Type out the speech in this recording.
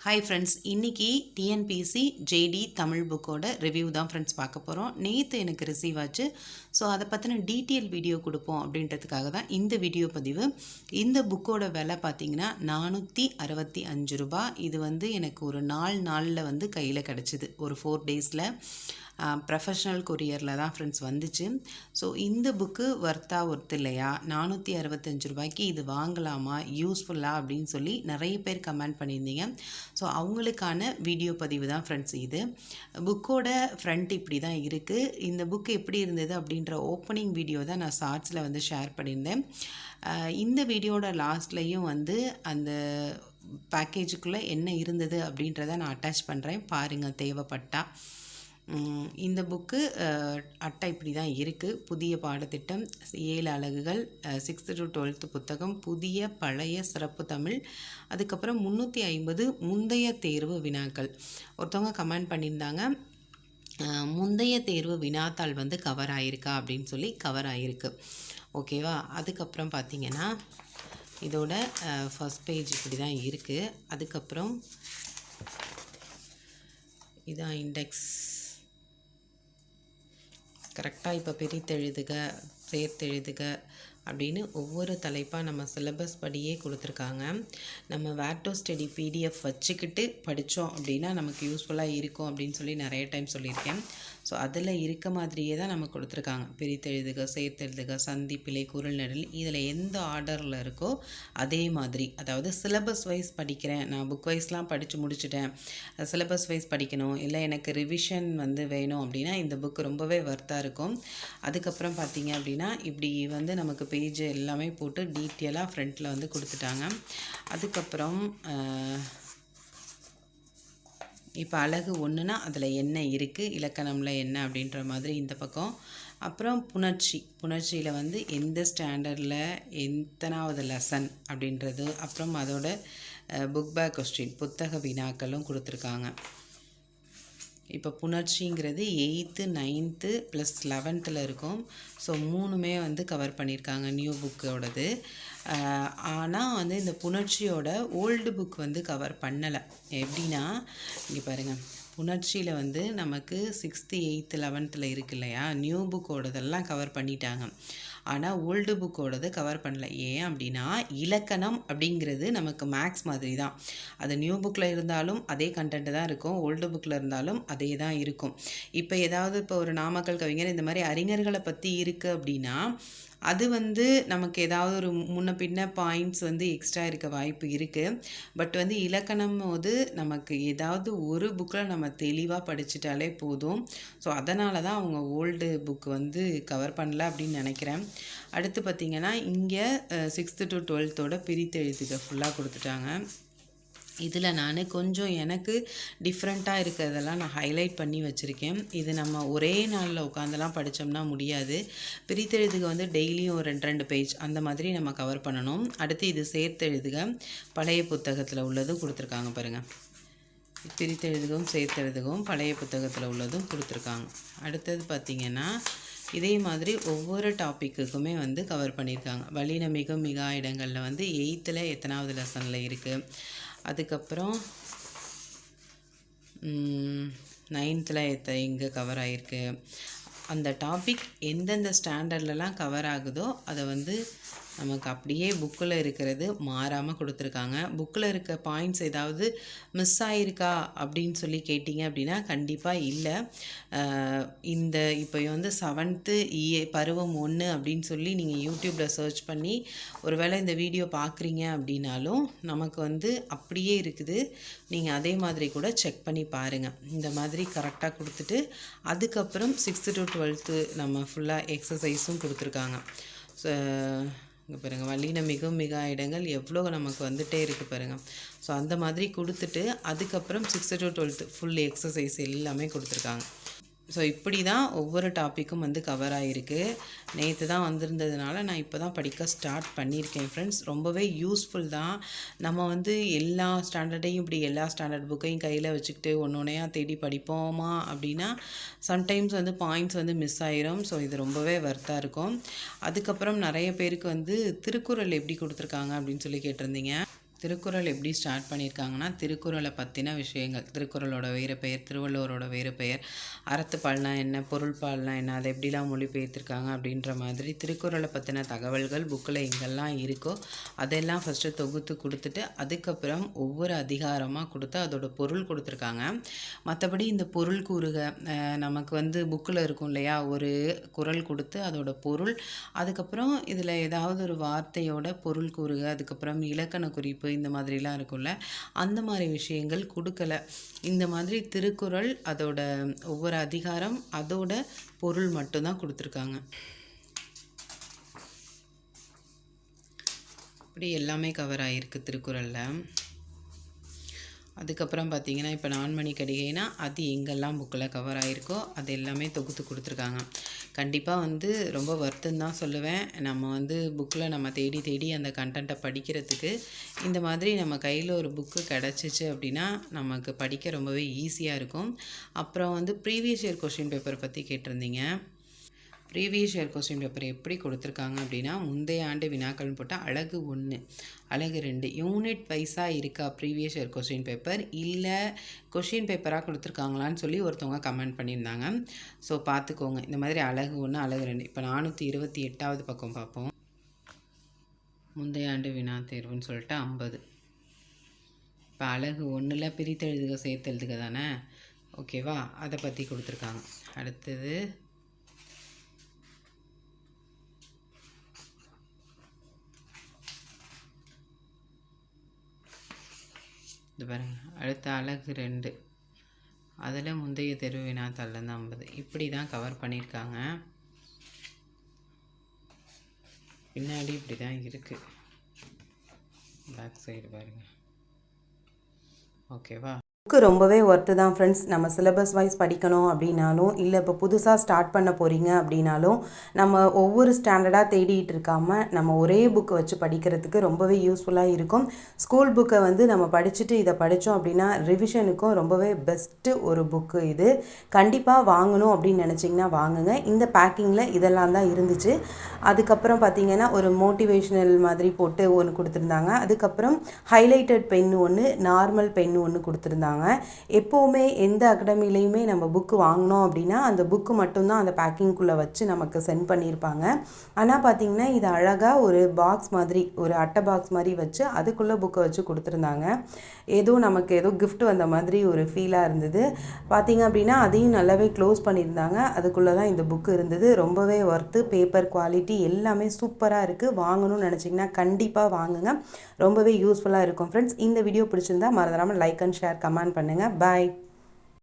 Hi friends, இன்றைக்கி TNPSC JD Tamil புக்கோட review தான் ஃப்ரெண்ட்ஸ் பார்க்க போகிறோம். நேற்று எனக்கு ரிசீவ் ஆச்சு. ஸோ அதை பற்றின டீட்டெயில் வீடியோ கொடுப்போம் அப்படின்றதுக்காக தான் இந்த வீடியோ பதிவு. இந்த புக்கோட விலை பார்த்திங்கன்னா 465 ரூபா. இது எனக்கு ஒரு 4 நாளில் கையில் கிடச்சிது. ஒரு 4 டேஸில் ப்ரொஃபஷ்னல் கொரியரில் தான் ஃப்ரெண்ட்ஸ் வந்துச்சு. ஸோ இந்த புக்கு ஒர்த்து இல்லையா, 465 ரூபாய்க்கு இது வாங்கலாமா, யூஸ்ஃபுல்லாக அப்படின்னு சொல்லி நிறைய பேர் கமெண்ட் பண்ணியிருந்தீங்க. ஸோ அவங்களுக்கான வீடியோ பதிவு தான் ஃப்ரெண்ட்ஸ் இது. புக்கோட ஃப்ரண்ட் இப்படி தான் இருக்குது. இந்த புக்கு எப்படி இருந்தது அப்படின்ற ஓப்பனிங் வீடியோ தான் நான் ஷார்ட்ஸில் ஷேர் பண்ணியிருந்தேன். இந்த வீடியோட லாஸ்ட்லேயும் அந்த பேக்கேஜுக்குள்ளே என்ன இருந்தது அப்படின்றத நான் அட்டாச் பண்ணுறேன், பாருங்கள் தேவைப்பட்டால். இந்த புக்கு அட்டை இப்படி தான் இருக்குது. புதிய பாடத்திட்டம், 7 அலகுகள், 6th to 12th புத்தகம், புதிய பழைய சிறப்பு தமிழ், அதுக்கப்புறம் 350 முந்தைய தேர்வு வினாக்கள். ஒருத்தவங்க கமெண்ட் பண்ணியிருந்தாங்க, முந்தைய தேர்வு வினாத்தாள் கவர் ஆகிருக்கா அப்படின்னு சொல்லி. கவர் ஆகிருக்கு, ஓகேவா. அதுக்கப்புறம் பார்த்திங்கன்னா இதோட ஃபஸ்ட் பேஜ் இப்படி தான் இருக்குது. அதுக்கப்புறம் இதான் இண்டெக்ஸ். கரெக்டாக இப்போ பிரித்தெழுதுக, சேர்த்தெழுதுக அப்படின்னு ஒவ்வொரு தலைப்பாக நம்ம சிலபஸ் படியே கொடுத்துருக்காங்க. நம்ம வேர் டு ஸ்டடி பிடிஎஃப் வச்சுக்கிட்டு படித்தோம் அப்படின்னா நமக்கு யூஸ்ஃபுல்லாக இருக்கும் அப்படின்னு சொல்லி நிறைய டைம் சொல்லியிருக்கேன். ஸோ அதில் இருக்க மாதிரியே தான் நம்ம கொடுத்துருக்காங்க. பிரித்தெழுதுக, சேர்த்தெழுதுக, சந்தி, பிழை, குறள் நெடில், இதில் எந்த ஆர்டரில் இருக்கோ அதே மாதிரி. அதாவது சிலபஸ் வைஸ் படிக்கிறேன், நான் புக் வைஸ்லாம் படித்து முடிச்சுட்டேன், சிலபஸ் வைஸ் படிக்கணும், இல்லை எனக்கு ரிவிஷன் வேணும் அப்படின்னா இந்த புக்கு ரொம்பவே ஒர்த்தாக இருக்கும். அதுக்கப்புறம் பார்த்திங்க அப்படின்னா இப்படி நமக்கு பேஜ் எல்லாமே போட்டு டீட்டெயிலாக ஃப்ரண்ட்டில் கொடுத்துட்டாங்க. அதுக்கப்புறம் இப்போ அழகு 1னா அதில் என்ன இருக்குது, இலக்கணமில் என்ன அப்படின்ற மாதிரி இந்த பக்கம். அப்புறம் புணர்ச்சியில் எந்த ஸ்டாண்டர்டில் எத்தனாவது லெசன் அப்படின்றது, அப்புறம் அதோட புக் பேக் கொஸ்டின், புத்தக வினாக்களும் கொடுத்துருக்காங்க. இப்போ புணர்ச்சிங்கிறது 8th 9th + 11th இருக்கும். ஸோ 3மே கவர் பண்ணியிருக்காங்க நியூ புக்கோடது. ஆனால் இந்த புணர்ச்சியோட ஓல்டு புக் கவர் பண்ணலை. எப்படின்னா இங்கே பாருங்கள், புணர்ச்சியில் நமக்கு 6th 8th 11th இருக்கு இல்லையா, நியூ புக்கோடதெல்லாம் கவர் பண்ணிட்டாங்க. ஆனால் ஓல்டு புக்கோடது கவர் பண்ணல. ஏன் அப்படின்னா இலக்கணம் அப்படிங்கிறது நமக்கு மேக்ஸ் மாதிரி தான். அது நியூ புக்கில் இருந்தாலும் அதே கண்டென்ட் தான் இருக்கும், ஓல்டு புக்கில் இருந்தாலும் அதே தான் இருக்கும். இப்போ ஏதாவது இப்போ ஒரு நாமக்கல் கவிஞர் இந்த மாதிரி அறிஞர்களை பற்றி இருக்குது அப்படின்னா அது நமக்கு ஏதாவது ஒரு முன்ன பின்ன பாயிண்ட்ஸ் எக்ஸ்ட்ரா இருக்க வாய்ப்பு இருக்குது. பட் இலக்கணம் போது நமக்கு ஏதாவது ஒரு புக்கில் நம்ம தெளிவாக படிச்சிட்டாலே போதும். ஸோ அதனால தான் அவங்க ஓல்டு புக்கு கவர் பண்ணல அப்படின்னு நினைக்கிறேன். அடுத்து பார்த்திங்கன்னா இங்கே 6th to 12th பிரித்தெழுதுக ஃபுல்லாக கொடுத்துட்டாங்க. இதில் நான் கொஞ்சம் எனக்கு டிஃப்ரெண்ட்டாக இருக்கிறதெல்லாம் நான் ஹைலைட் பண்ணி வச்சுருக்கேன். இது நம்ம ஒரே நாளில் உட்காந்துலாம் படித்தோம்னா முடியாது. பிரித்தெழுதுக டெய்லியும் ஒரு 2 பேஜ் அந்த மாதிரி நம்ம கவர் பண்ணணும். அடுத்து இது சேர்த்தெழுதுக, பழைய புத்தகத்தில் உள்ளதும் கொடுத்துருக்காங்க பாருங்கள். பிரித்தெழுதுகவும் சேர்த்தெழுதுகவும் பழைய புத்தகத்தில் உள்ளதும் கொடுத்துருக்காங்க. அடுத்தது பார்த்திங்கன்னா இதே மாதிரி ஒவ்வொரு டாப்பிக்குக்குமே கவர் பண்ணியிருக்காங்க. வல்லினமிகும் மிகா இடங்களில் 8th எத்தனாவது லெசனில் இருக்குது, அதுக்கப்புறம் 9th எங்கே கவர் ஆகிருக்கு, அந்த டாபிக் எந்தெந்த ஸ்டாண்டர்ட்லலாம் கவர் ஆகுதோ அதை நமக்கு அப்படியே புக்கில் இருக்கிறது மாறாமல் கொடுத்துருக்காங்க. புக்கில் இருக்க பாயிண்ட்ஸ் ஏதாவது மிஸ் ஆகிருக்கா அப்படின்னு சொல்லி கேட்டிங்க அப்படின்னா கண்டிப்பாக இல்லை. இந்த இப்போ 7th பருவம் 1 அப்படின்னு சொல்லி நீங்கள் யூடியூப்பில் சர்ச் பண்ணி ஒருவேளை இந்த வீடியோ பார்க்குறீங்க அப்படின்னாலும் நமக்கு அப்படியே இருக்குது. நீங்கள் அதே மாதிரி கூட செக் பண்ணி பாருங்கள். இந்த மாதிரி கரெக்டாக கொடுத்துட்டு அதுக்கப்புறம் 6th to 12th நம்ம ஃபுல்லாக எக்ஸசைஸும் கொடுத்துருக்காங்க. ஸோ இங்கே பாருங்கள், வல்லினமிகும் மிகா இடங்கள் எவ்வளோ நமக்கு வந்துகிட்டே இருக்குது பாருங்கள். ஸோ அந்த மாதிரி கொடுத்துட்டு அதுக்கப்புறம் 6th to 12th full exercise எல்லாமே கொடுத்துருக்காங்க. ஸோ இப்படி தான் ஒவ்வொரு டாப்பிக்கும் கவர் ஆகிருக்கு. நேற்று தான் வந்திருந்ததுனால நான் இப்போ தான் படிக்க ஸ்டார்ட் பண்ணியிருக்கேன் ஃப்ரெண்ட்ஸ். ரொம்பவே யூஸ்ஃபுல் தான். நம்ம எல்லா ஸ்டாண்டர்டையும் இப்படி எல்லா ஸ்டாண்டர்ட் புக்கையும் கையில் வச்சுக்கிட்டு ஒன்றொன்னையாக தேடி படிப்போமா அப்படின்னா சம்டைம்ஸ் பாயிண்ட்ஸ் மிஸ் ஆயிரும். ஸோ இது ரொம்பவே ஒர்த்தாக இருக்கும். அதுக்கப்புறம் நிறைய பேருக்கு திருக்குறள் எப்படி கொடுத்துருக்காங்க அப்படின்னு சொல்லி கேட்டிருந்தீங்க. திருக்குறள் எப்படி ஸ்டார்ட் பண்ணியிருக்காங்கன்னா, திருக்குறளை பற்றின விஷயங்கள், திருக்குறளோட வேறு பெயர், திருவள்ளுவரோட வேறு பெயர், அறத்துப்பால்னா என்ன, பொருள்பால்னா என்ன, அதை எப்படிலாம் மொழிபெயர்த்திருக்காங்க அப்படின்ற மாதிரி திருக்குறளை பற்றின தகவல்கள் புக்கில் எங்கெல்லாம் இருக்கோ அதெல்லாம் ஃபஸ்ட்டு தொகுத்து கொடுத்துட்டு, அதுக்கப்புறம் ஒவ்வொரு அதிகாரமாக கொடுத்து அதோட பொருள் கொடுத்துருக்காங்க. மற்றபடி இந்த பொருள் கூறுக நமக்கு வந்து புக்கில் இருக்கும் இல்லையா, ஒரு குறள் கொடுத்து அதோட பொருள், அதுக்கப்புறம் இதில் ஏதாவது ஒரு வார்த்தையோட பொருள் கூறுக, அதுக்கப்புறம் இலக்கண குறிப்பு, இந்த மாதிரிலாம் இருக்கும்ல, அந்த மாதிரி விஷயங்கள் கொடுக்கல. இந்த மாதிரி திருக்குறள் அதோட ஒவ்வொரு அதிகாரம் அதோட பொருள் மட்டும்தான் கொடுத்துருக்காங்க. இப்படி எல்லாமே கவர் ஆகிருக்கு திருக்குறளில். அதுக்கப்புறம் பார்த்திங்கன்னா, இப்போ நான்மணி கடிகைனா அது எங்கெல்லாம் புக்கில் கவர் ஆகிருக்கோ அது எல்லாமே தொகுத்து கொடுத்துருக்காங்க. கண்டிப்பாக வந்து ரொம்ப வருத்தம் தான் சொல்லுவேன். நம்ம வந்து புக்கில் நம்ம தேடி தேடி அந்த கண்டென்ட்டை படிக்கிறதுக்கு இந்த மாதிரி நம்ம கையில் ஒரு புக்கு கிடச்சிச்சு அப்படின்னா நமக்கு படிக்க ரொம்பவே ஈஸியாக இருக்கும். அப்புறம் வந்து ப்ரீவியஸ் இயர் கொஷின் பேப்பர் பற்றி கேட்டிருந்தீங்க. ப்ரீவியஸ் இயர் கொஸ்டின் பேப்பர் எப்படி கொடுத்துருக்காங்க அப்படின்னா, முந்தைய ஆண்டு வினாக்கள்னு போட்டால் அழகு 1, அழகு 2 யூனிட் வைஸாக இருக்கா ப்ரீவியஸ் இயர் கொஸ்டின் பேப்பர், இல்லை கொஷின் பேப்பராக கொடுத்துருக்காங்களான்னு சொல்லி ஒருத்தவங்க கமெண்ட் பண்ணியிருந்தாங்க. ஸோ பார்த்துக்கோங்க. இந்த மாதிரி அழகு 1, அழகு 2. இப்போ 428வது பக்கம் பார்ப்போம். முந்தைய ஆண்டு வினா தேர்வுன்னு சொல்லிட்டு 50. இப்போ அழகு 1ல் பிரித்தெழுதுக சேர்த்தெழுதுக தானே, ஓகேவா, அதை பற்றி கொடுத்துருக்காங்க. அடுத்தது இது பாருங்கள். அடுத்த அழகு 2, அதில் முந்தைய தேர்வு வினாத்தாள்லேருந்து 50. இப்படி தான் கவர் பண்ணியிருக்காங்க. பின்னாடி இப்படி தான் இருக்குது. பேக் சைடு பாருங்கள். ஓகேவா. புக்கு ரொம்பவே ஒர்த்து தான் ஃப்ரெண்ட்ஸ். நம்ம சிலபஸ் வைஸ் படிக்கணும் அப்படின்னாலும், இல்லை இப்போ புதுசாக ஸ்டார்ட் பண்ண போகிறீங்க அப்படின்னாலும், நம்ம ஒவ்வொரு ஸ்டாண்டர்டாக தேடிட்டு இருக்காமல் நம்ம ஒரே புக்கை வச்சு படிக்கிறதுக்கு ரொம்பவே யூஸ்ஃபுல்லாக இருக்கும். ஸ்கூல் புக்கை வந்து நம்ம படிச்சுட்டு இதை படித்தோம் அப்படின்னா ரிவிஷனுக்கும் ரொம்பவே பெஸ்ட்டு ஒரு புக்கு இது. கண்டிப்பாக வாங்கணும் அப்படின்னு நினச்சிங்கன்னா வாங்குங்க. இந்த பேக்கிங்கில் இதெல்லாம் தான் இருந்துச்சு. அதுக்கப்புறம் பார்த்திங்கன்னா ஒரு மோட்டிவேஷ்னல் மாதிரி போட்டு ஒன்று கொடுத்துருந்தாங்க. அதுக்கப்புறம் ஹைலைட்டட் பென்னு ஒன்று, நார்மல் பென்னு ஒன்று கொடுத்துருந்தாங்க. எப்போவுமே எந்த அகாடமிலையுமே நம்ம புக்கு வாங்கினோம் அப்படின்னா அந்த புக்கு மட்டும்தான் அந்த பேக்கிங்குள்ளே வச்சு நமக்கு சென்ட் பண்ணியிருப்பாங்க. ஆனால் பார்த்திங்கன்னா இது அழகாக ஒரு பாக்ஸ் மாதிரி, ஒரு அட்டை பாக்ஸ் மாதிரி வச்சு அதுக்குள்ளே புக்கை வச்சு கொடுத்துருந்தாங்க. ஏதோ நமக்கு ஏதோ கிஃப்ட் வந்த மாதிரி ஒரு ஃபீலாக இருந்தது. பார்த்திங்க அப்படின்னா அதையும் நல்லாவே க்ளோஸ் பண்ணியிருந்தாங்க. அதுக்குள்ளே தான் இந்த புக்கு இருந்தது. ரொம்பவே ஒர்த்து. பேப்பர் குவாலிட்டி எல்லாமே சூப்பராக இருக்குது. வாங்கணும்னு நினச்சிங்கன்னா கண்டிப்பாக வாங்குங்க. ரொம்பவே யூஸ்ஃபுல்லாக இருக்கும் ஃப்ரெண்ட்ஸ். இந்த வீடியோ பிடிச்சிருந்தா மறந்துடாமல் லைக் அண்ட் ஷேர், கமெண்ட் பண்ணுங்கள். பாய்.